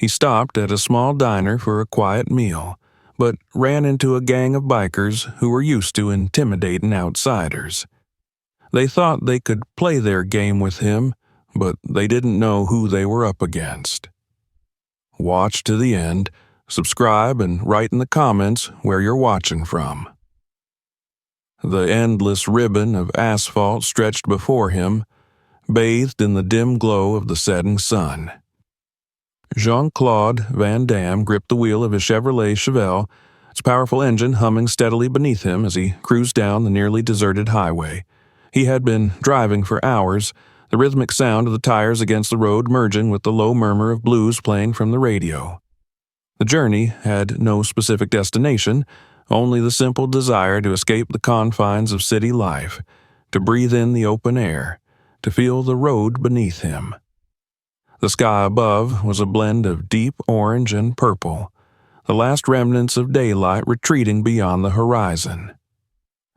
He stopped at a small diner for a quiet meal, but ran into a gang of bikers who were used to intimidating outsiders. They thought they could play their game with him, but they didn't know who they were up against. Watch to the end, subscribe, and write in the comments where you're watching from. The endless ribbon of asphalt stretched before him, bathed in the dim glow of the setting sun. Jean-Claude Van Damme gripped the wheel of his Chevrolet Chevelle, its powerful engine humming steadily beneath him as he cruised down the nearly deserted highway. He had been driving for hours, the rhythmic sound of the tires against the road merging with the low murmur of blues playing from the radio. The journey had no specific destination, only the simple desire to escape the confines of city life, to breathe in the open air, to feel the road beneath him. The sky above was a blend of deep orange and purple, the last remnants of daylight retreating beyond the horizon.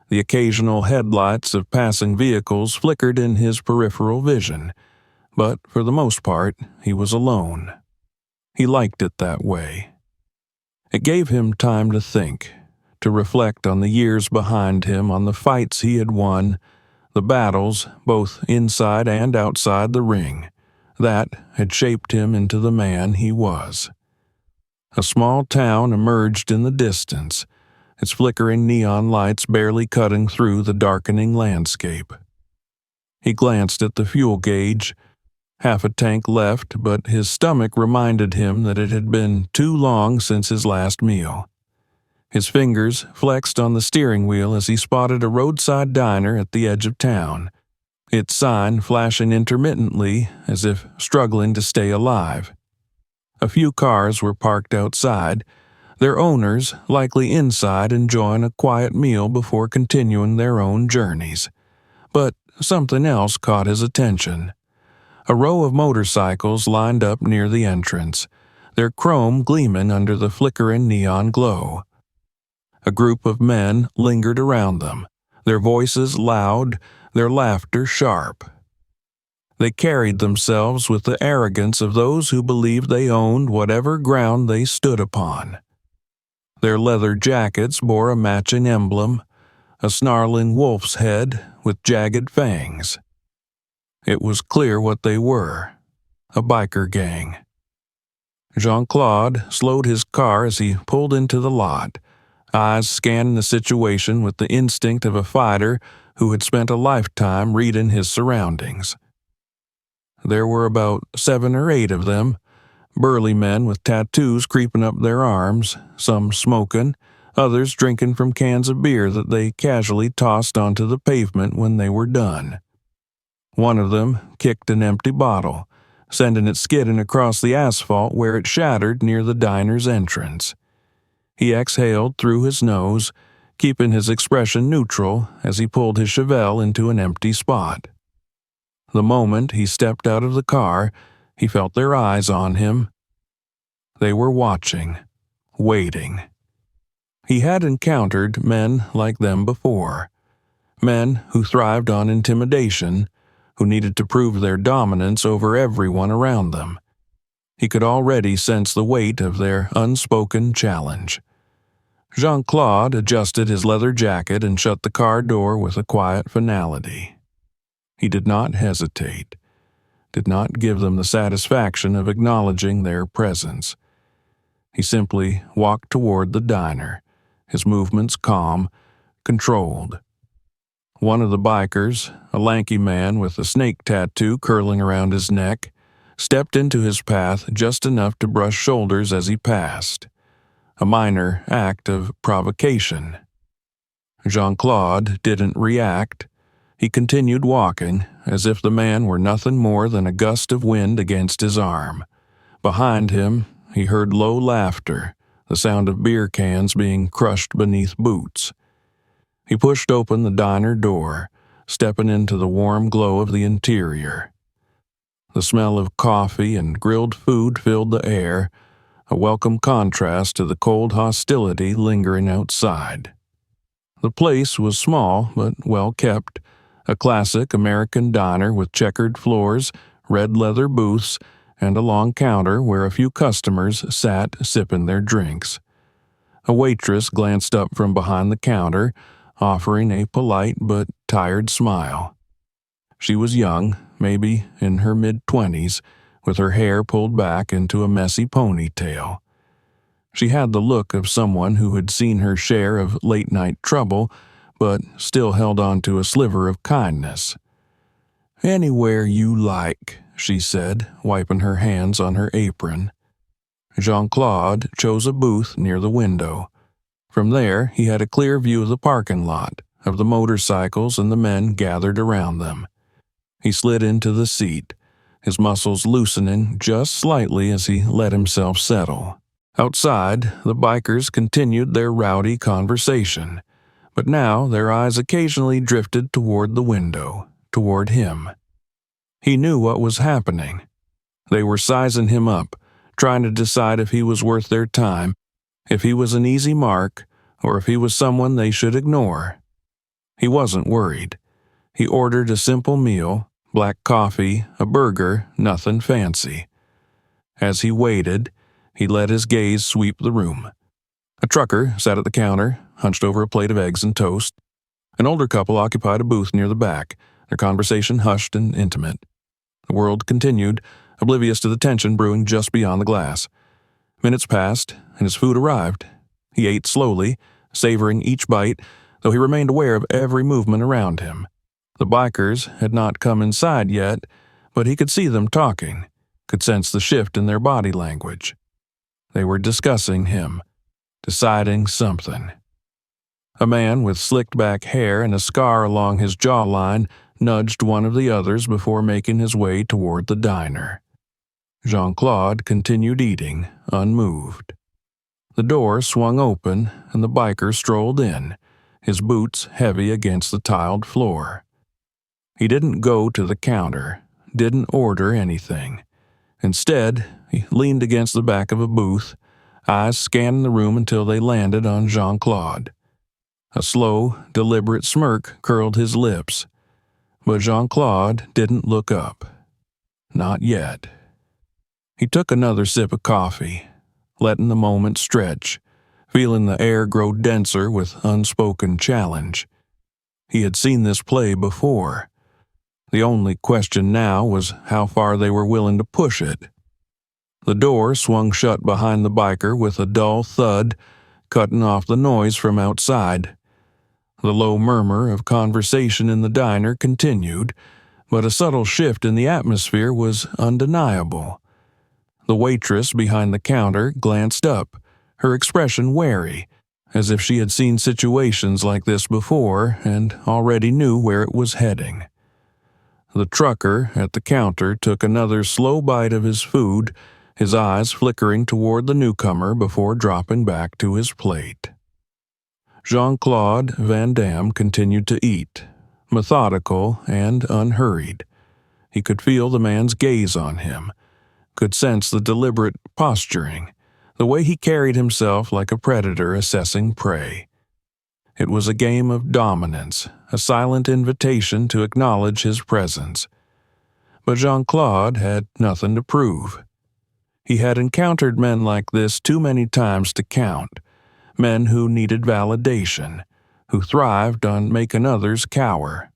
The occasional headlights of passing vehicles flickered in his peripheral vision, but for the most part, he was alone. He liked it that way. It gave him time to think, to reflect on the years behind him, on the fights he had won, the battles, both inside and outside the ring, that had shaped him into the man he was. A small town emerged in the distance, its flickering neon lights barely cutting through the darkening landscape. He glanced at the fuel gauge. Half a tank left, but his stomach reminded him that it had been too long since his last meal. His fingers flexed on the steering wheel as he spotted a roadside diner at the edge of town, its sign flashing intermittently as if struggling to stay alive. A few cars were parked outside, their owners likely inside enjoying a quiet meal before continuing their own journeys. But something else caught his attention. A row of motorcycles lined up near the entrance, their chrome gleaming under the flickering neon glow. A group of men lingered around them, their voices loud, their laughter sharp. They carried themselves with the arrogance of those who believed they owned whatever ground they stood upon. Their leather jackets bore a matching emblem, a snarling wolf's head with jagged fangs. It was clear what they were, a biker gang. Jean-Claude slowed his car as he pulled into the lot, eyes scanning the situation with the instinct of a fighter who had spent a lifetime reading his surroundings. There were about 7 or 8 of them, burly men with tattoos creeping up their arms, some smoking, others drinking from cans of beer that they casually tossed onto the pavement when they were done. One of them kicked an empty bottle, sending it skidding across the asphalt where it shattered near the diner's entrance. He exhaled through his nose, keeping his expression neutral as he pulled his Chevelle into an empty spot. The moment he stepped out of the car, he felt their eyes on him. They were watching, waiting. He had encountered men like them before, men who thrived on intimidation, who needed to prove their dominance over everyone around them. He could already sense the weight of their unspoken challenge. Jean-Claude adjusted his leather jacket and shut the car door with a quiet finality. He did not hesitate, did not give them the satisfaction of acknowledging their presence. He simply walked toward the diner, his movements calm, controlled. One of the bikers, a lanky man with a snake tattoo curling around his neck, stepped into his path just enough to brush shoulders as he passed, a minor act of provocation. Jean-Claude didn't react. He continued walking, as if the man were nothing more than a gust of wind against his arm. Behind him, he heard low laughter, the sound of beer cans being crushed beneath boots. He pushed open the diner door, stepping into the warm glow of the interior. The smell of coffee and grilled food filled the air, a welcome contrast to the cold hostility lingering outside. The place was small but well kept, a classic American diner with checkered floors, red leather booths, and a long counter where a few customers sat sipping their drinks. A waitress glanced up from behind the counter, offering a polite but tired smile. She was young, maybe in her mid-20s, with her hair pulled back into a messy ponytail. She had the look of someone who had seen her share of late-night trouble, but still held on to a sliver of kindness. "Anywhere you like," she said, wiping her hands on her apron. Jean-Claude chose a booth near the window. From there, he had a clear view of the parking lot, of the motorcycles and the men gathered around them. He slid into the seat, his muscles loosening just slightly as he let himself settle. Outside, the bikers continued their rowdy conversation, but now their eyes occasionally drifted toward the window, toward him. He knew what was happening. They were sizing him up, trying to decide if he was worth their time, if he was an easy mark, or if he was someone they should ignore. He wasn't worried. He ordered a simple meal, black coffee, a burger, nothing fancy. As he waited, he let his gaze sweep the room. A trucker sat at the counter, hunched over a plate of eggs and toast. An older couple occupied a booth near the back, their conversation hushed and intimate. The world continued, oblivious to the tension brewing just beyond the glass. Minutes passed, and his food arrived. He ate slowly, savoring each bite, though he remained aware of every movement around him. The bikers had not come inside yet, but he could see them talking, could sense the shift in their body language. They were discussing him, deciding something. A man with slicked back hair and a scar along his jawline nudged one of the others before making his way toward the diner. Jean-Claude continued eating, unmoved. The door swung open, and the biker strolled in, his boots heavy against the tiled floor. He didn't go to the counter, didn't order anything. Instead, he leaned against the back of a booth, eyes scanning the room until they landed on Jean-Claude. A slow, deliberate smirk curled his lips, but Jean-Claude didn't look up. Not yet. He took another sip of coffee, letting the moment stretch, feeling the air grow denser with unspoken challenge. He had seen this play before. The only question now was how far they were willing to push it. The door swung shut behind the biker with a dull thud, cutting off the noise from outside. The low murmur of conversation in the diner continued, but a subtle shift in the atmosphere was undeniable. The waitress behind the counter glanced up, her expression wary, as if she had seen situations like this before and already knew where it was heading. The trucker at the counter took another slow bite of his food, his eyes flickering toward the newcomer before dropping back to his plate. Jean-Claude Van Damme continued to eat, methodical and unhurried. He could feel the man's gaze on him, could sense the deliberate posturing, the way he carried himself like a predator assessing prey. It was a game of dominance, a silent invitation to acknowledge his presence. But Jean-Claude had nothing to prove. He had encountered men like this too many times to count, men who needed validation, who thrived on making others cower.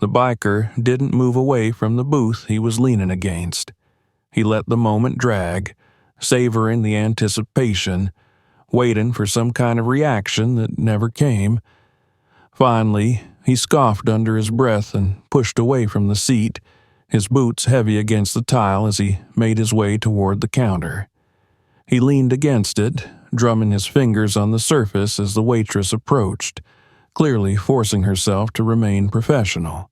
The biker didn't move away from the booth he was leaning against. He let the moment drag, savoring the anticipation, waiting for some kind of reaction that never came. Finally, he scoffed under his breath and pushed away from the seat, his boots heavy against the tile as he made his way toward the counter. He leaned against it, drumming his fingers on the surface as the waitress approached, clearly forcing herself to remain professional.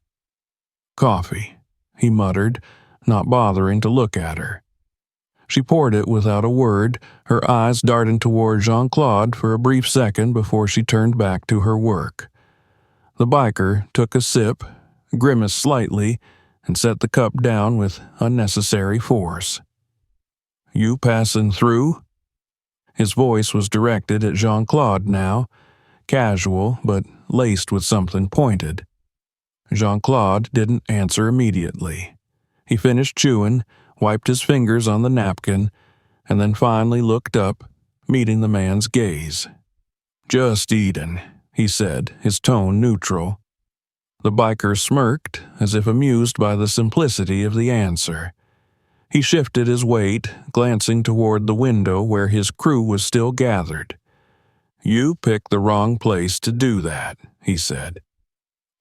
"Coffee," he muttered, not bothering to look at her. She poured it without a word, her eyes darting toward Jean-Claude for a brief second before she turned back to her work. The biker took a sip, grimaced slightly, and set the cup down with unnecessary force. "You passing through?" His voice was directed at Jean-Claude now, casual but laced with something pointed. Jean-Claude didn't answer immediately. He finished chewing, wiped his fingers on the napkin, and then finally looked up, meeting the man's gaze. "Just eatin'," he said, his tone neutral. The biker smirked, as if amused by the simplicity of the answer. He shifted his weight, glancing toward the window where his crew was still gathered. "You picked the wrong place to do that," he said.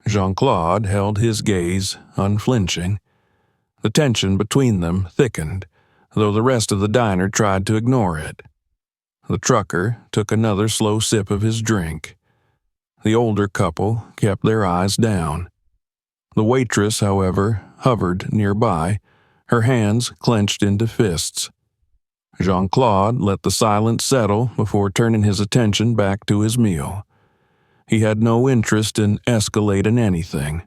Jean-Claude held his gaze, unflinching. The tension between them thickened, though the rest of the diner tried to ignore it. The trucker took another slow sip of his drink. The older couple kept their eyes down. The waitress, however, hovered nearby, her hands clenched into fists. Jean-Claude let the silence settle before turning his attention back to his meal. He had no interest in escalating anything.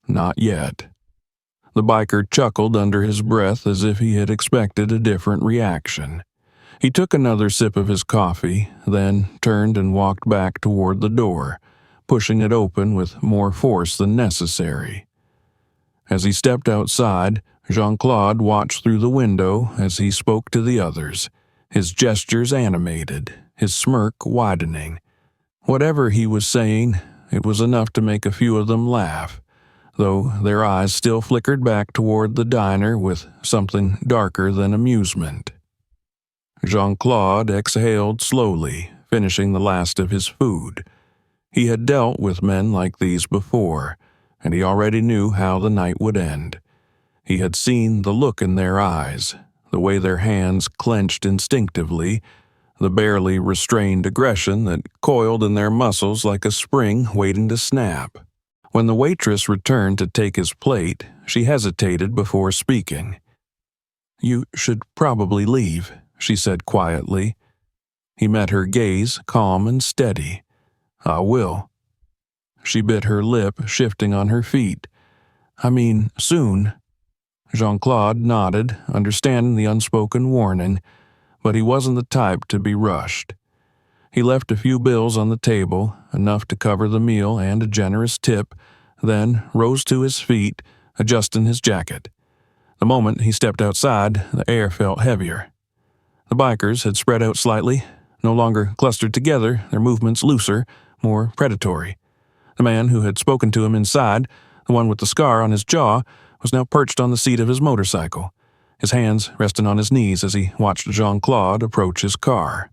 Not yet. The biker chuckled under his breath as if he had expected a different reaction. He took another sip of his coffee, then turned and walked back toward the door, pushing it open with more force than necessary. As he stepped outside, Jean-Claude watched through the window as he spoke to the others, his gestures animated, his smirk widening. Whatever he was saying, it was enough to make a few of them laugh, though their eyes still flickered back toward the diner with something darker than amusement. Jean-Claude exhaled slowly, finishing the last of his food. He had dealt with men like these before, and he already knew how the night would end. He had seen the look in their eyes, the way their hands clenched instinctively, the barely restrained aggression that coiled in their muscles like a spring waiting to snap. When the waitress returned to take his plate, she hesitated before speaking. "You should probably leave," she said quietly. He met her gaze, calm and steady. "I will." She bit her lip, shifting on her feet. "I mean, soon." Jean-Claude nodded, understanding the unspoken warning, but he wasn't the type to be rushed. He left a few bills on the table, enough to cover the meal and a generous tip, then rose to his feet, adjusting his jacket. The moment he stepped outside, the air felt heavier. The bikers had spread out slightly, no longer clustered together, their movements looser, more predatory. The man who had spoken to him inside, the one with the scar on his jaw, was now perched on the seat of his motorcycle, his hands resting on his knees as he watched Jean-Claude approach his car.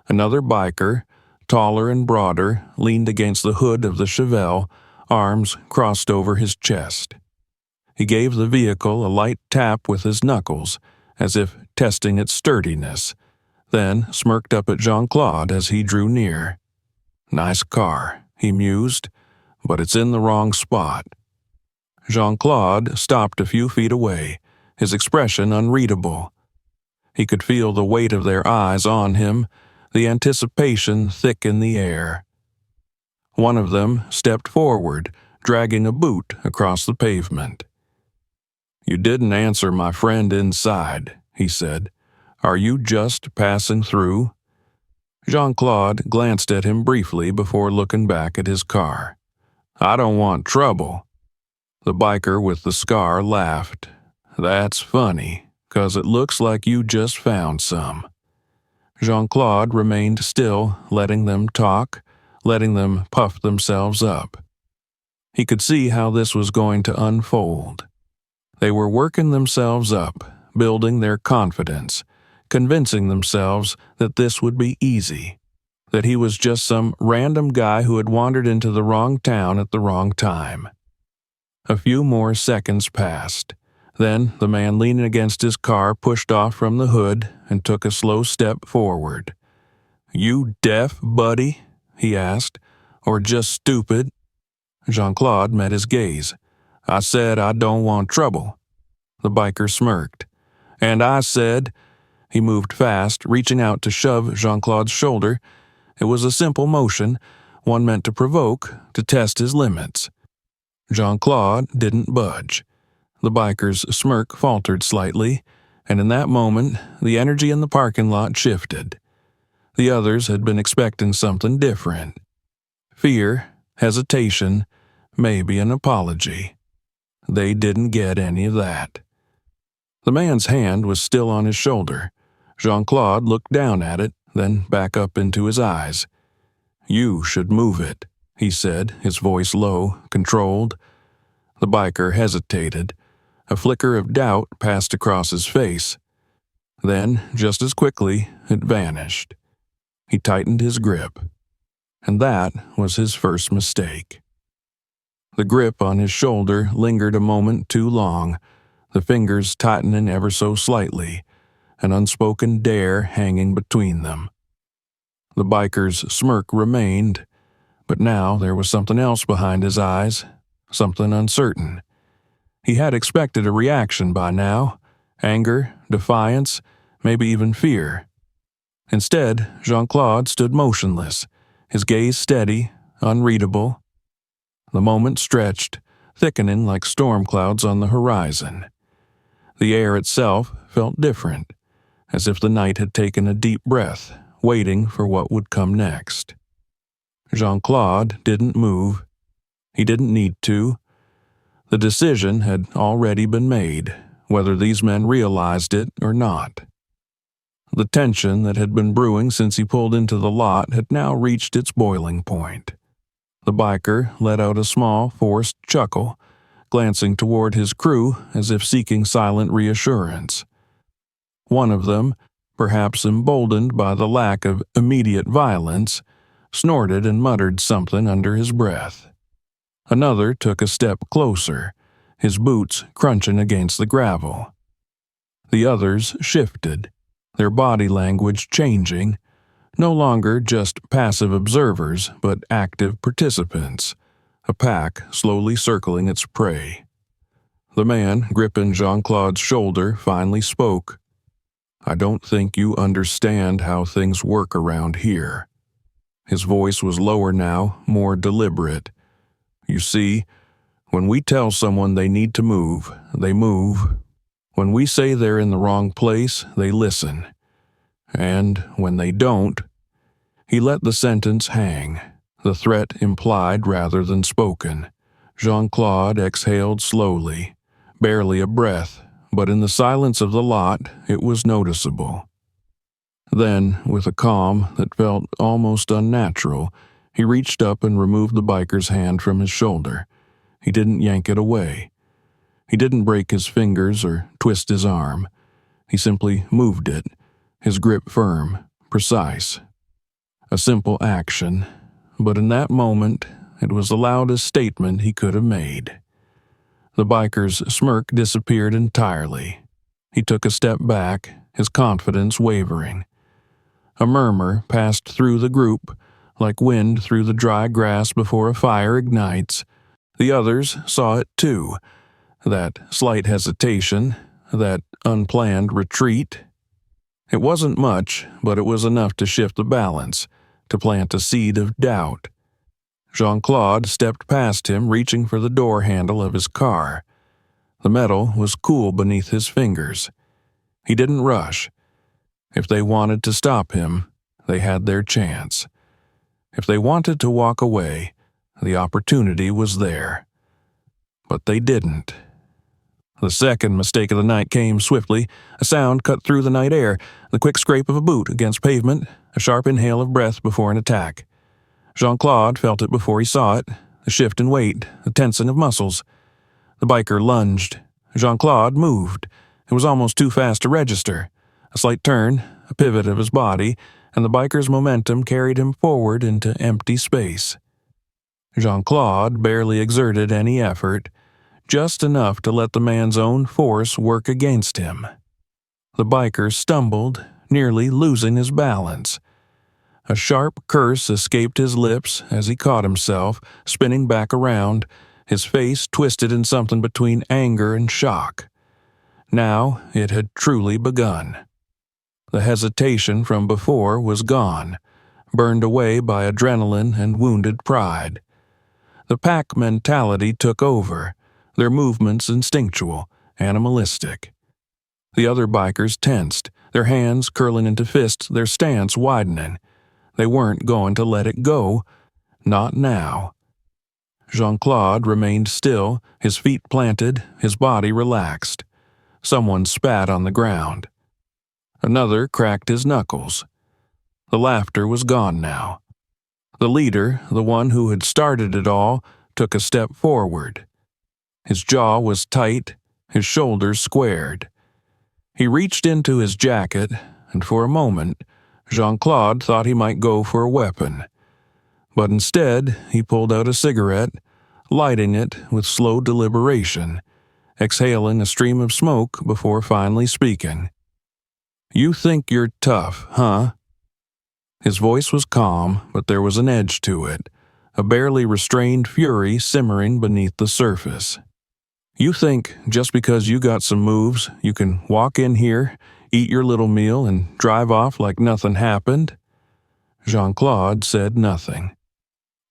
Another biker, taller and broader, leaned against the hood of the Chevelle, arms crossed over his chest. He gave the vehicle a light tap with his knuckles, as if testing its sturdiness, then smirked up at Jean-Claude as he drew near. "Nice car," he mused, "but it's in the wrong spot." Jean-Claude stopped a few feet away, his expression unreadable. He could feel the weight of their eyes on him, the anticipation thick in the air. One of them stepped forward, dragging a boot across the pavement. "You didn't answer my friend inside," he said. "Are you just passing through?" Jean-Claude glanced at him briefly before looking back at his car. "I don't want trouble." The biker with the scar laughed. "That's funny, 'cause it looks like you just found some." Jean-Claude remained still, letting them talk, letting them puff themselves up. He could see how this was going to unfold. They were working themselves up, building their confidence, convincing themselves that this would be easy, that he was just some random guy who had wandered into the wrong town at the wrong time. A few more seconds passed. Then the man leaning against his car pushed off from the hood and took a slow step forward. "You deaf, buddy?" he asked. "Or just stupid?" Jean-Claude met his gaze. "I said I don't want trouble." The biker smirked. "And I said—" He moved fast, reaching out to shove Jean-Claude's shoulder. It was a simple motion, one meant to provoke, to test his limits. Jean-Claude didn't budge. The biker's smirk faltered slightly, and in that moment, the energy in the parking lot shifted. The others had been expecting something different. Fear, hesitation, maybe an apology. They didn't get any of that. The man's hand was still on his shoulder. Jean-Claude looked down at it, then back up into his eyes. "You should move it," he said, his voice low, controlled. The biker hesitated. A flicker of doubt passed across his face. Then, just as quickly, it vanished. He tightened his grip. And that was his first mistake. The grip on his shoulder lingered a moment too long, the fingers tightening ever so slightly, an unspoken dare hanging between them. The biker's smirk remained, but now there was something else behind his eyes, something uncertain. He had expected a reaction by now, anger, defiance, maybe even fear. Instead, Jean-Claude stood motionless, his gaze steady, unreadable. The moment stretched, thickening like storm clouds on the horizon. The air itself felt different, as if the night had taken a deep breath, waiting for what would come next. Jean-Claude didn't move. He didn't need to. The decision had already been made, whether these men realized it or not. The tension that had been brewing since he pulled into the lot had now reached its boiling point. The biker let out a small, forced chuckle, glancing toward his crew as if seeking silent reassurance. One of them, perhaps emboldened by the lack of immediate violence, snorted and muttered something under his breath. Another took a step closer, his boots crunching against the gravel. The others shifted, their body language changing, no longer just passive observers, but active participants, a pack slowly circling its prey. The man gripping Jean-Claude's shoulder finally spoke. "I don't think you understand how things work around here." His voice was lower now, more deliberate. "You see, when we tell someone they need to move, they move. When we say they're in the wrong place, they listen. And when they don't..." He let the sentence hang, the threat implied rather than spoken. Jean-Claude exhaled slowly, barely a breath, but in the silence of the lot it was noticeable. Then, with a calm that felt almost unnatural, he reached up and removed the biker's hand from his shoulder. He didn't yank it away. He didn't break his fingers or twist his arm. He simply moved it, his grip firm, precise. A simple action, but in that moment, it was the loudest statement he could have made. The biker's smirk disappeared entirely. He took a step back, his confidence wavering. A murmur passed through the group, like wind through the dry grass before a fire ignites. The others saw it too, that slight hesitation, that unplanned retreat. It wasn't much, but it was enough to shift the balance, to plant a seed of doubt. Jean-Claude stepped past him, reaching for the door handle of his car. The metal was cool beneath his fingers. He didn't rush. If they wanted to stop him, they had their chance. If they wanted to walk away, the opportunity was there. But they didn't. The second mistake of the night came swiftly. A sound cut through the night air, the quick scrape of a boot against pavement, a sharp inhale of breath before an attack. Jean-Claude felt it before he saw it, the shift in weight, the tensing of muscles. The biker lunged. Jean-Claude moved. It was almost too fast to register. A slight turn, a pivot of his body, and the biker's momentum carried him forward into empty space. Jean-Claude barely exerted any effort, just enough to let the man's own force work against him. The biker stumbled, nearly losing his balance. A sharp curse escaped his lips as he caught himself, spinning back around, his face twisted in something between anger and shock. Now it had truly begun. The hesitation from before was gone, burned away by adrenaline and wounded pride. The pack mentality took over, their movements instinctual, animalistic. The other bikers tensed, their hands curling into fists, their stance widening. They weren't going to let it go, not now. Jean-Claude remained still, his feet planted, his body relaxed. Someone spat on the ground. Another cracked his knuckles. The laughter was gone now. The leader, the one who had started it all, took a step forward. His jaw was tight, his shoulders squared. He reached into his jacket, and for a moment, Jean-Claude thought he might go for a weapon. But instead, he pulled out a cigarette, lighting it with slow deliberation, exhaling a stream of smoke before finally speaking. "You think you're tough, huh?" His voice was calm, but there was an edge to it, a barely restrained fury simmering beneath the surface. "You think just because you got some moves, you can walk in here, eat your little meal, and drive off like nothing happened?" Jean-Claude said nothing.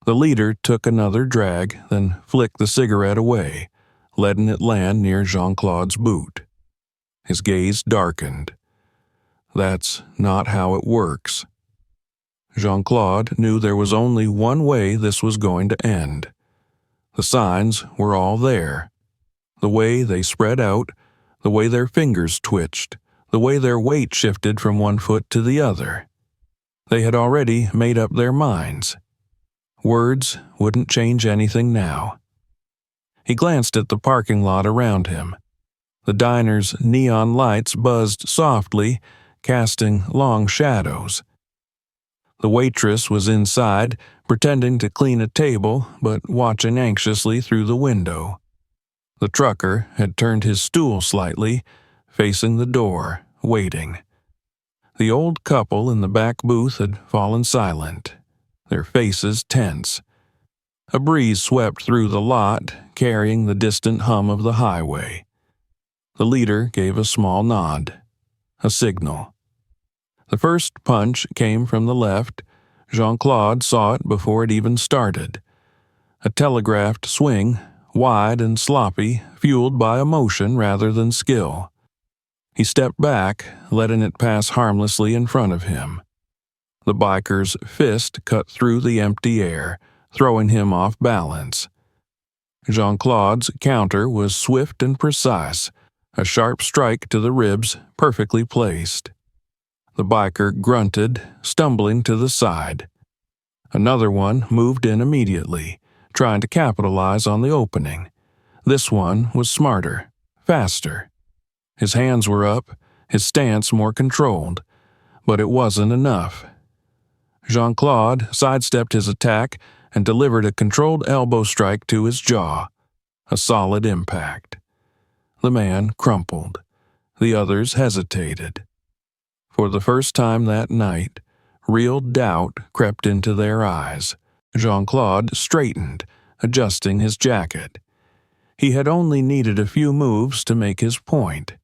The leader took another drag, then flicked the cigarette away, letting it land near Jean-Claude's boot. His gaze darkened. "That's not how it works." Jean-Claude knew there was only one way this was going to end. The signs were all there. The way they spread out, the way their fingers twitched, the way their weight shifted from one foot to the other. They had already made up their minds. Words wouldn't change anything now. He glanced at the parking lot around him. The diner's neon lights buzzed softly, casting long shadows. The waitress was inside, pretending to clean a table, but watching anxiously through the window. The trucker had turned his stool slightly, facing the door, waiting. The old couple in the back booth had fallen silent, their faces tense. A breeze swept through the lot, carrying the distant hum of the highway. The leader gave a small nod, a signal. The first punch came from the left. Jean-Claude saw it before it even started. A telegraphed swing, wide and sloppy, fueled by emotion rather than skill. He stepped back, letting it pass harmlessly in front of him. The biker's fist cut through the empty air, throwing him off balance. Jean-Claude's counter was swift and precise, a sharp strike to the ribs, perfectly placed. The biker grunted, stumbling to the side. Another one moved in immediately, trying to capitalize on the opening. This one was smarter, faster. His hands were up, his stance more controlled, but it wasn't enough. Jean-Claude sidestepped his attack and delivered a controlled elbow strike to his jaw, a solid impact. The man crumpled. The others hesitated. For the first time that night, real doubt crept into their eyes. Jean-Claude straightened, adjusting his jacket. He had only needed a few moves to make his point.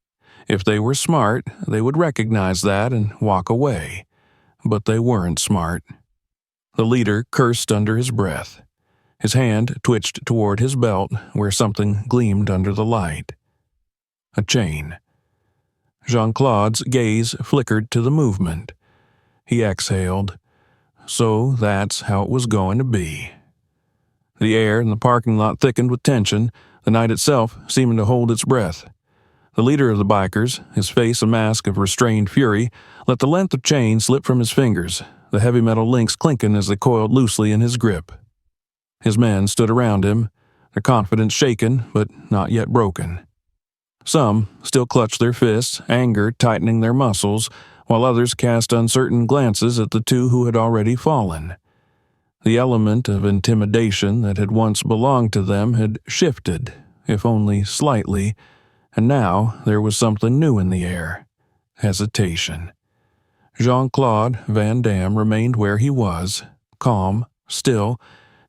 If they were smart, they would recognize that and walk away. But they weren't smart. The leader cursed under his breath. His hand twitched toward his belt, where something gleamed under the light. A chain. Jean-Claude's gaze flickered to the movement. He exhaled. So that's how it was going to be. The air in the parking lot thickened with tension, the night itself seeming to hold its breath. The leader of the bikers, his face a mask of restrained fury, let the length of chain slip from his fingers, the heavy metal links clinking as they coiled loosely in his grip. His men stood around him, their confidence shaken but not yet broken. Some still clutched their fists, anger tightening their muscles, while others cast uncertain glances at the two who had already fallen. The element of intimidation that had once belonged to them had shifted, if only slightly, and now there was something new in the air. Hesitation. Jean-Claude Van Damme remained where he was, calm, still,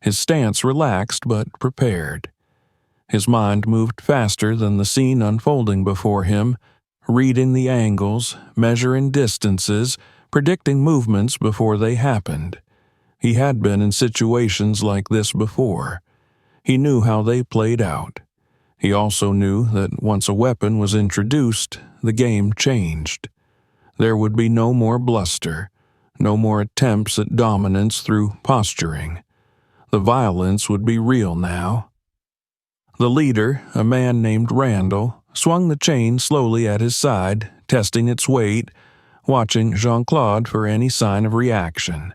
his stance relaxed but prepared. His mind moved faster than the scene unfolding before him, reading the angles, measuring distances, predicting movements before they happened. He had been in situations like this before. He knew how they played out. He also knew that once a weapon was introduced, the game changed. There would be no more bluster, no more attempts at dominance through posturing. The violence would be real now. The leader, a man named Randall, swung the chain slowly at his side, testing its weight, watching Jean-Claude for any sign of reaction.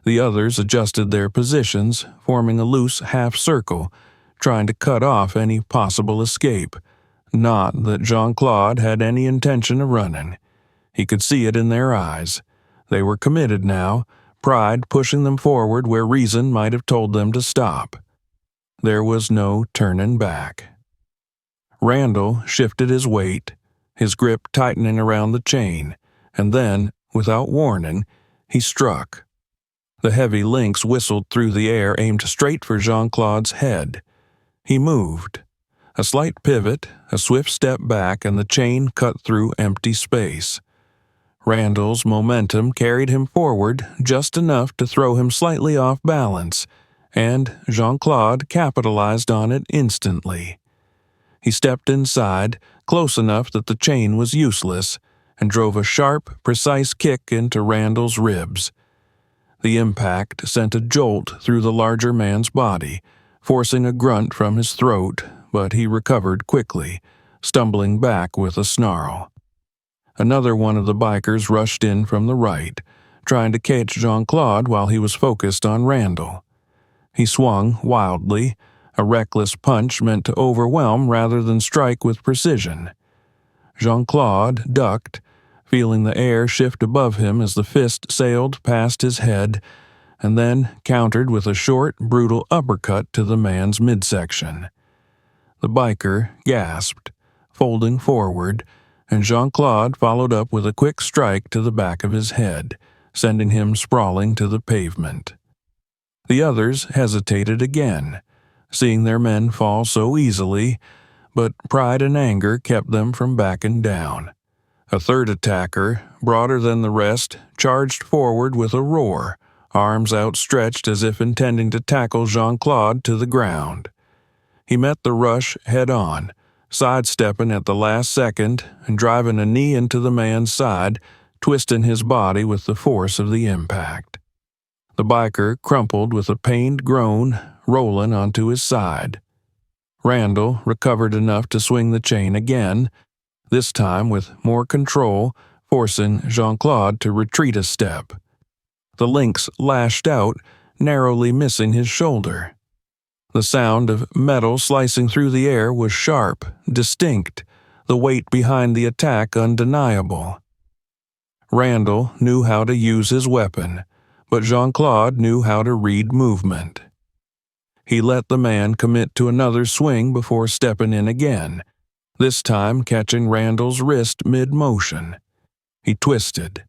The others adjusted their positions, forming a loose half-circle, trying to cut off any possible escape. Not that Jean-Claude had any intention of running. He could see it in their eyes. They were committed now, pride pushing them forward where reason might have told them to stop. There was no turning back. Randall shifted his weight, his grip tightening around the chain, and then, without warning, he struck. The heavy links whistled through the air, aimed straight for Jean-Claude's head. He moved. A slight pivot, a swift step back, and the chain cut through empty space. Randall's momentum carried him forward just enough to throw him slightly off balance, and Jean-Claude capitalized on it instantly. He stepped inside, close enough that the chain was useless, and drove a sharp, precise kick into Randall's ribs. The impact sent a jolt through the larger man's body, forcing a grunt from his throat, but he recovered quickly, stumbling back with a snarl. Another one of the bikers rushed in from the right, trying to catch Jean-Claude while he was focused on Randall. He swung wildly, a reckless punch meant to overwhelm rather than strike with precision. Jean-Claude ducked, feeling the air shift above him as the fist sailed past his head, and then countered with a short, brutal uppercut to the man's midsection. The biker gasped, folding forward, and Jean-Claude followed up with a quick strike to the back of his head, sending him sprawling to the pavement. The others hesitated again, seeing their men fall so easily, but pride and anger kept them from backing down. A third attacker, broader than the rest, charged forward with a roar, arms outstretched as if intending to tackle Jean-Claude to the ground. He met the rush head-on, sidestepping at the last second and driving a knee into the man's side, twisting his body with the force of the impact. The biker crumpled with a pained groan, rolling onto his side. Randall recovered enough to swing the chain again, this time with more control, forcing Jean-Claude to retreat a step. The links lashed out, narrowly missing his shoulder. The sound of metal slicing through the air was sharp, distinct, the weight behind the attack undeniable. Randall knew how to use his weapon, but Jean-Claude knew how to read movement. He let the man commit to another swing before stepping in again, this time catching Randall's wrist mid-motion. He twisted.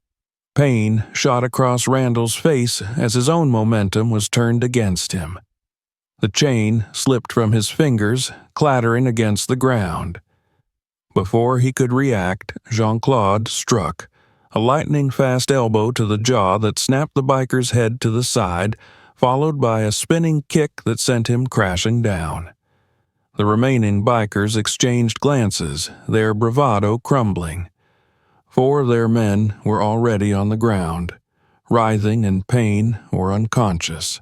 Pain shot across Randall's face as his own momentum was turned against him. The chain slipped from his fingers, clattering against the ground. Before he could react, Jean-Claude struck, a lightning-fast elbow to the jaw that snapped the biker's head to the side, followed by a spinning kick that sent him crashing down. The remaining bikers exchanged glances, their bravado crumbling. 4 of their men were already on the ground, writhing in pain or unconscious.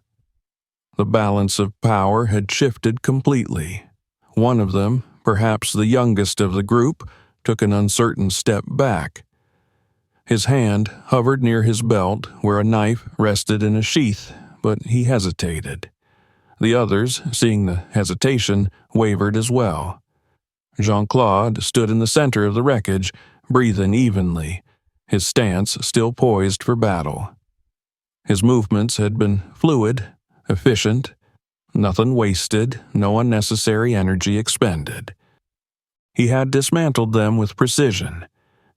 The balance of power had shifted completely. One of them, perhaps the youngest of the group, took an uncertain step back. His hand hovered near his belt where a knife rested in a sheath, but he hesitated. The others, seeing the hesitation, wavered as well. Jean-Claude stood in the center of the wreckage, breathing evenly, his stance still poised for battle. His movements had been fluid, efficient, nothing wasted, no unnecessary energy expended. He had dismantled them with precision,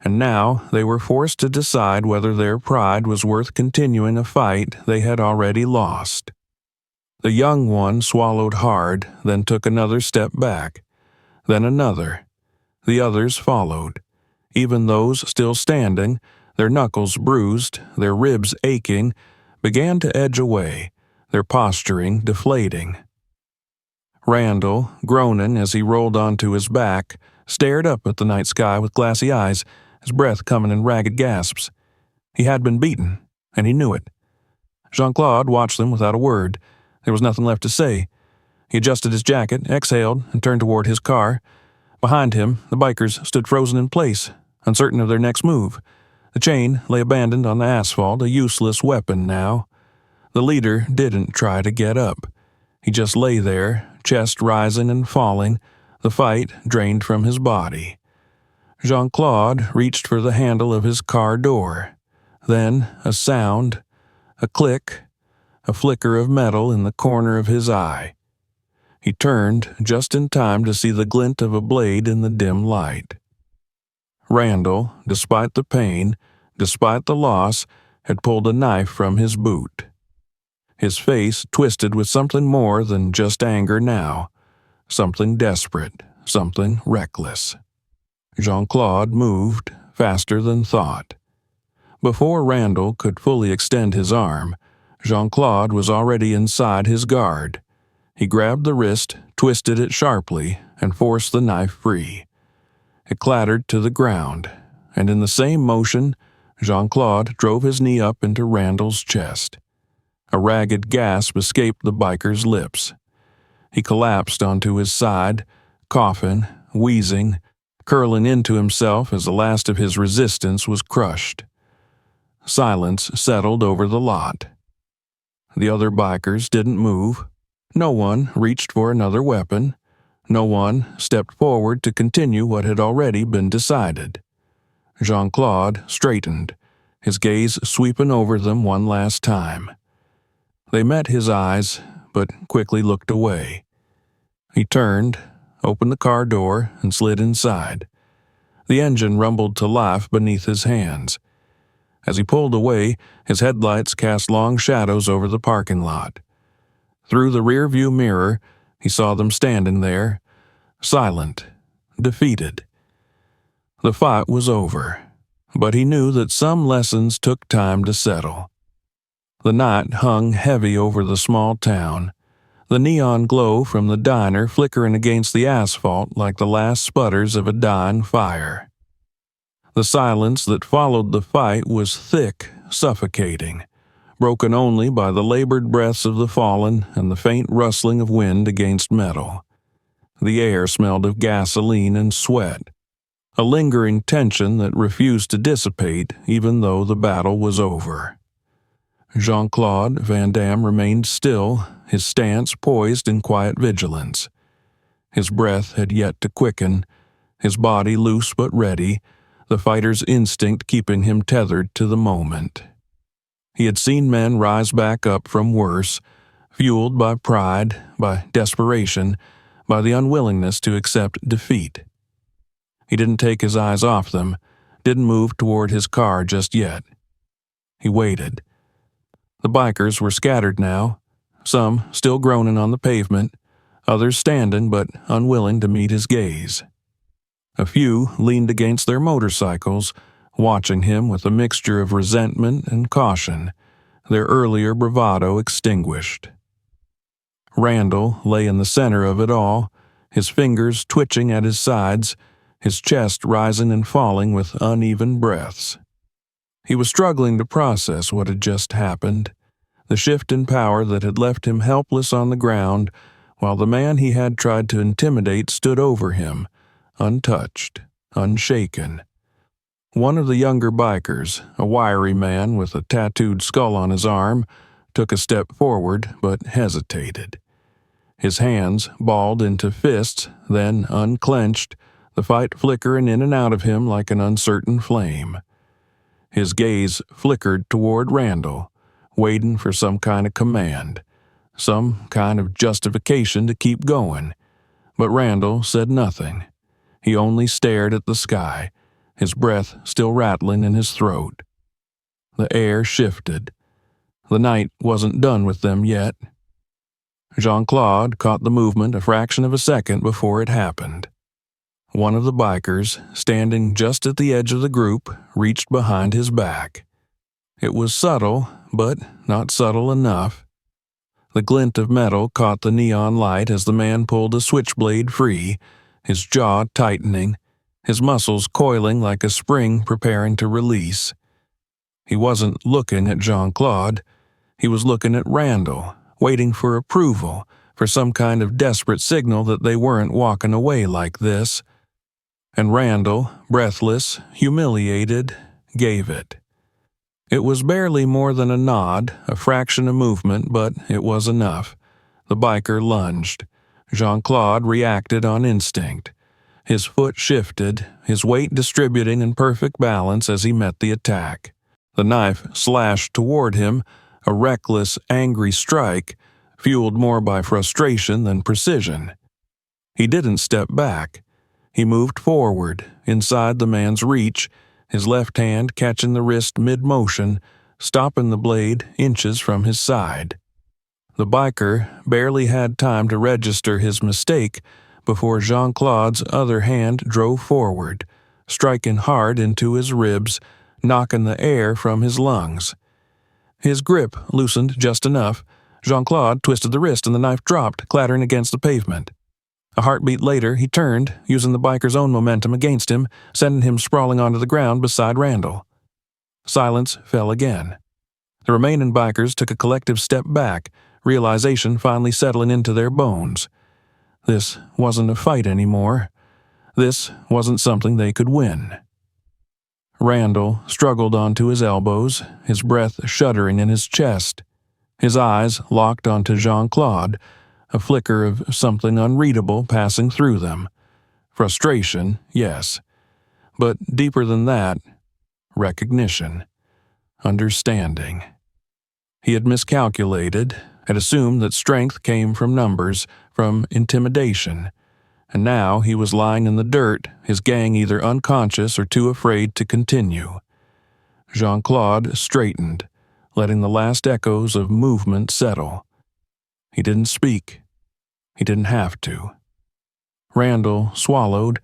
and now they were forced to decide whether their pride was worth continuing a fight they had already lost. The young one swallowed hard, then took another step back, then another. The others followed. Even those still standing, their knuckles bruised, their ribs aching, began to edge away, their posturing deflating. Randall, groaning as he rolled onto his back, stared up at the night sky with glassy eyes, his breath coming in ragged gasps. He had been beaten, and he knew it. Jean-Claude watched them without a word. There was nothing left to say. He adjusted his jacket, exhaled, and turned toward his car. Behind him, the bikers stood frozen in place, uncertain of their next move. The chain lay abandoned on the asphalt, a useless weapon now. The leader didn't try to get up. He just lay there, chest rising and falling, the fight drained from his body. Jean-Claude reached for the handle of his car door. Then a sound, a click, a flicker of metal in the corner of his eye. He turned just in time to see the glint of a blade in the dim light. Randall, despite the pain, despite the loss, had pulled a knife from his boot. His face twisted with something more than just anger now, something desperate, something reckless. Jean-Claude moved faster than thought. Before Randall could fully extend his arm, Jean-Claude was already inside his guard. He grabbed the wrist, twisted it sharply, and forced the knife free. It clattered to the ground, and in the same motion, Jean-Claude drove his knee up into Randall's chest. A ragged gasp escaped the biker's lips. He collapsed onto his side, coughing, wheezing, curling into himself as the last of his resistance was crushed. Silence settled over the lot. The other bikers didn't move. No one reached for another weapon. No one stepped forward to continue what had already been decided. Jean-Claude straightened, his gaze sweeping over them one last time. They met his eyes, but quickly looked away. He turned, opened the car door, and slid inside. The engine rumbled to life beneath his hands. As he pulled away, his headlights cast long shadows over the parking lot. Through the rear-view mirror, he saw them standing there, silent, defeated. The fight was over, but he knew that some lessons took time to settle. The night hung heavy over the small town, the neon glow from the diner flickering against the asphalt like the last sputters of a dying fire. The silence that followed the fight was thick, suffocating, broken only by the labored breaths of the fallen and the faint rustling of wind against metal. The air smelled of gasoline and sweat, a lingering tension that refused to dissipate even though the battle was over. Jean-Claude Van Damme remained still, his stance poised in quiet vigilance. His breath had yet to quicken, his body loose but ready, the fighter's instinct keeping him tethered to the moment. He had seen men rise back up from worse, fueled by pride, by desperation, by the unwillingness to accept defeat. He didn't take his eyes off them, didn't move toward his car just yet. He waited. The bikers were scattered now, some still groaning on the pavement, others standing but unwilling to meet his gaze. A few leaned against their motorcycles, watching him with a mixture of resentment and caution, their earlier bravado extinguished. Randall lay in the center of it all, his fingers twitching at his sides, his chest rising and falling with uneven breaths. He was struggling to process what had just happened, the shift in power that had left him helpless on the ground, while the man he had tried to intimidate stood over him, untouched, unshaken. One of the younger bikers, a wiry man with a tattooed skull on his arm, took a step forward but hesitated. His hands balled into fists, then unclenched, the fight flickering in and out of him like an uncertain flame. His gaze flickered toward Randall, waiting for some kind of command, some kind of justification to keep going. But Randall said nothing. He only stared at the sky, his breath still rattling in his throat. The air shifted. The night wasn't done with them yet. Jean-Claude caught the movement a fraction of a second before it happened. One of the bikers, standing just at the edge of the group, reached behind his back. It was subtle, but not subtle enough. The glint of metal caught the neon light as the man pulled a switchblade free, his jaw tightening, his muscles coiling like a spring preparing to release. He wasn't looking at Jean-Claude. He was looking at Randall, waiting for approval, for some kind of desperate signal that they weren't walking away like this. And Randall, breathless, humiliated, gave it. It was barely more than a nod, a fraction of movement, but it was enough. The biker lunged. Jean-Claude reacted on instinct. His foot shifted, his weight distributing in perfect balance as he met the attack. The knife slashed toward him, a reckless, angry strike, fueled more by frustration than precision. He didn't step back. He moved forward, inside the man's reach, his left hand catching the wrist mid-motion, stopping the blade inches from his side. The biker barely had time to register his mistake before Jean-Claude's other hand drove forward, striking hard into his ribs, knocking the air from his lungs. His grip loosened just enough. Jean-Claude twisted the wrist and the knife dropped, clattering against the pavement. A heartbeat later, he turned, using the biker's own momentum against him, sending him sprawling onto the ground beside Randall. Silence fell again. The remaining bikers took a collective step back, realization finally settling into their bones. This wasn't a fight anymore. This wasn't something they could win. Randall struggled onto his elbows, his breath shuddering in his chest. His eyes locked onto Jean-Claude, a flicker of something unreadable passing through them. Frustration, yes. But deeper than that, recognition. Understanding. He had miscalculated, had assumed that strength came from numbers, from intimidation. And now he was lying in the dirt, his gang either unconscious or too afraid to continue. Jean-Claude straightened, letting the last echoes of movement settle. He didn't speak. He didn't have to. Randall swallowed,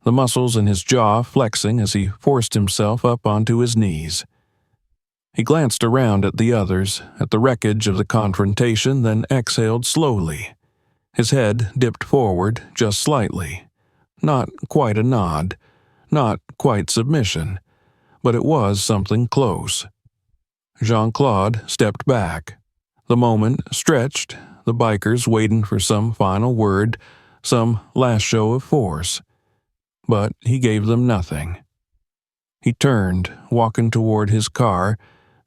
the muscles in his jaw flexing as he forced himself up onto his knees. He glanced around at the others, at the wreckage of the confrontation, then exhaled slowly. His head dipped forward just slightly. Not quite a nod, not quite submission, but it was something close. Jean-Claude stepped back. The moment stretched, the bikers waiting for some final word, some last show of force. But he gave them nothing. He turned, walking toward his car,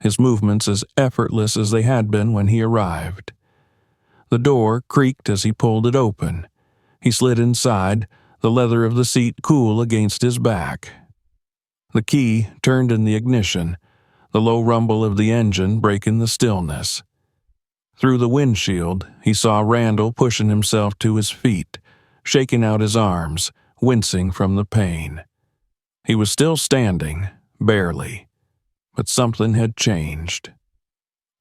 his movements as effortless as they had been when he arrived. The door creaked as he pulled it open. He slid inside, the leather of the seat cool against his back. The key turned in the ignition, the low rumble of the engine breaking the stillness. Through the windshield, he saw Randall pushing himself to his feet, shaking out his arms, wincing from the pain. He was still standing, barely, but something had changed.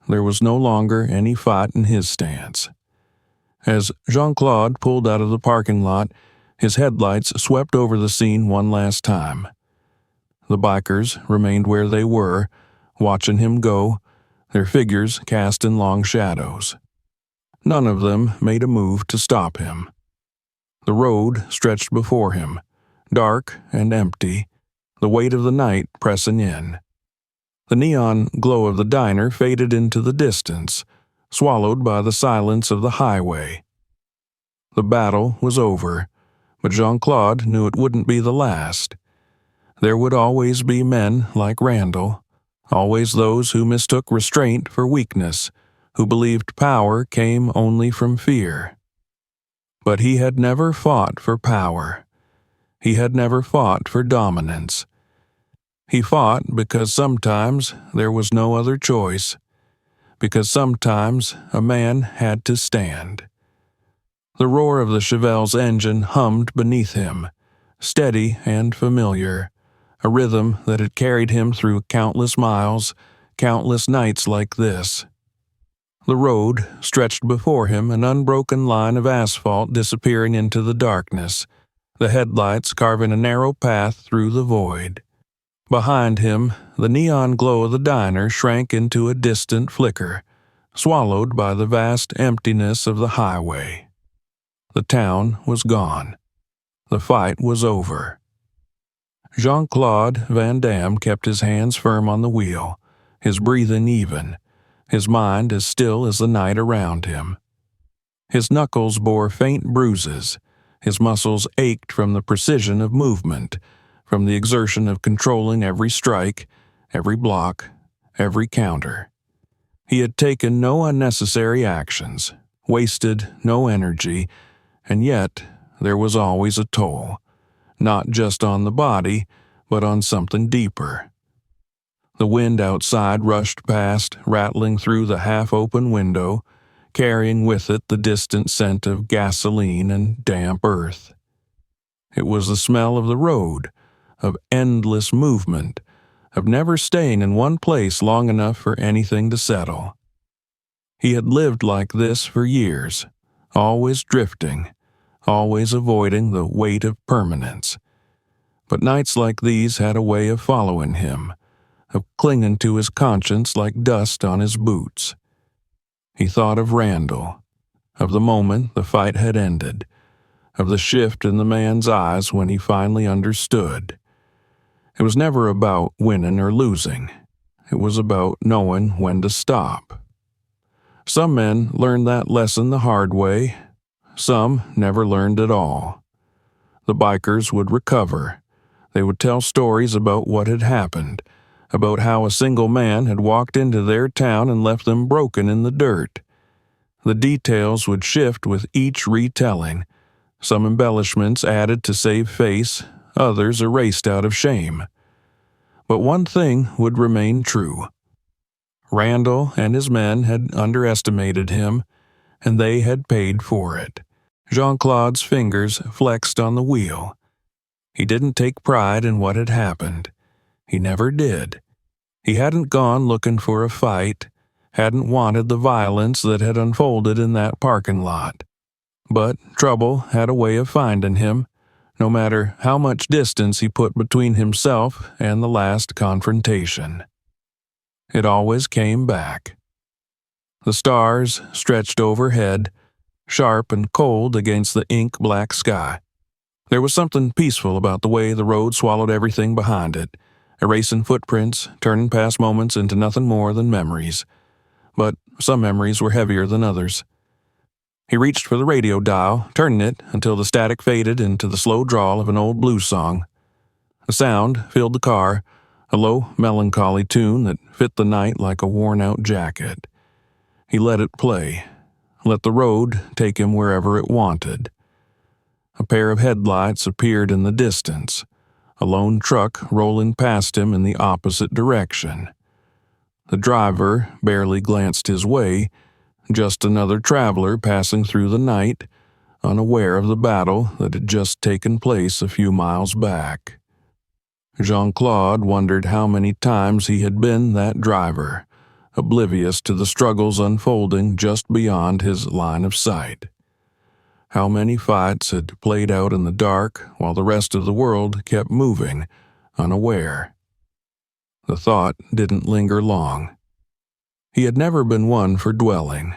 There was no longer any fight in his stance. As Jean-Claude pulled out of the parking lot, his headlights swept over the scene one last time. The bikers remained where they were, watching him go, their figures cast in long shadows. None of them made a move to stop him. The road stretched before him, dark and empty, the weight of the night pressing in. The neon glow of the diner faded into the distance, swallowed by the silence of the highway. The battle was over, but Jean-Claude knew it wouldn't be the last. There would always be men like Randall, always those who mistook restraint for weakness, who believed power came only from fear. But he had never fought for power. He had never fought for dominance. He fought because sometimes there was no other choice, because sometimes a man had to stand. The roar of the Chevelle's engine hummed beneath him, steady and familiar, a rhythm that had carried him through countless miles, countless nights like this. The road stretched before him, an unbroken line of asphalt disappearing into the darkness, the headlights carving a narrow path through the void. Behind him, the neon glow of the diner shrank into a distant flicker, swallowed by the vast emptiness of the highway. The town was gone. The fight was over. Jean-Claude Van Damme kept his hands firm on the wheel, his breathing even, his mind as still as the night around him. His knuckles bore faint bruises, His muscles ached from the precision of movement, from the exertion of controlling every strike, every block, every counter. He had taken no unnecessary actions, wasted no energy, and yet there was always a toll, not just on the body, but on something deeper. The wind outside rushed past, rattling through the half-open window, carrying with it the distant scent of gasoline and damp earth. It was the smell of the road, of endless movement, of never staying in one place long enough for anything to settle. He had lived like this for years, always drifting, always avoiding the weight of permanence. But nights like these had a way of following him, of clinging to his conscience like dust on his boots. He thought of Randall, of the moment the fight had ended, of the shift in the man's eyes when he finally understood. It was never about winning or losing. It was about knowing when to stop. Some men learned that lesson the hard way. Some never learned at all. The bikers would recover. They would tell stories about what had happened, about how a single man had walked into their town and left them broken in the dirt. The details would shift with each retelling, some embellishments added to save face, others erased out of shame. But one thing would remain true. Randall and his men had underestimated him, and they had paid for it. Jean-Claude's fingers flexed on the wheel. He didn't take pride in what had happened. He never did. He hadn't gone looking for a fight, hadn't wanted the violence that had unfolded in that parking lot. But trouble had a way of finding him, no matter how much distance he put between himself and the last confrontation. It always came back. The stars stretched overhead, sharp and cold against the ink-black sky. There was something peaceful about the way the road swallowed everything behind it, erasing footprints, turning past moments into nothing more than memories. But some memories were heavier than others. He reached for the radio dial, turning it until the static faded into the slow drawl of an old blues song. The sound filled the car, a low, melancholy tune that fit the night like a worn-out jacket. He let it play, let the road take him wherever it wanted. A pair of headlights appeared in the distance, a lone truck rolling past him in the opposite direction. The driver barely glanced his way, just another traveler passing through the night, unaware of the battle that had just taken place a few miles back. Jean-Claude wondered how many times he had been that driver, oblivious to the struggles unfolding just beyond his line of sight. How many fights had played out in the dark while the rest of the world kept moving, unaware. The thought didn't linger long. He had never been one for dwelling.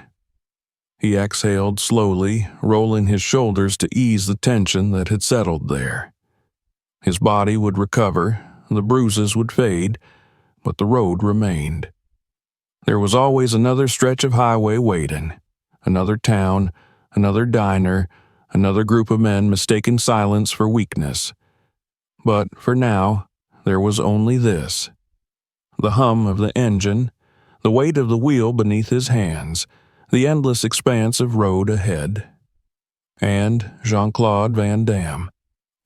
He exhaled slowly, rolling his shoulders to ease the tension that had settled there. His body would recover, the bruises would fade, but the road remained. There was always another stretch of highway waiting, another town, another diner, another group of men mistaking silence for weakness. But for now, there was only this. The hum of the engine, the weight of the wheel beneath his hands, the endless expanse of road ahead. And Jean-Claude Van Damme,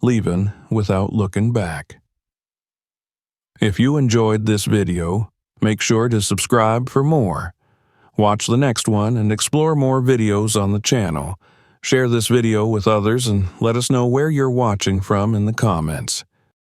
leaving without looking back. If you enjoyed this video, make sure to subscribe for more. Watch the next one and explore more videos on the channel. Share this video with others and let us know where you're watching from in the comments.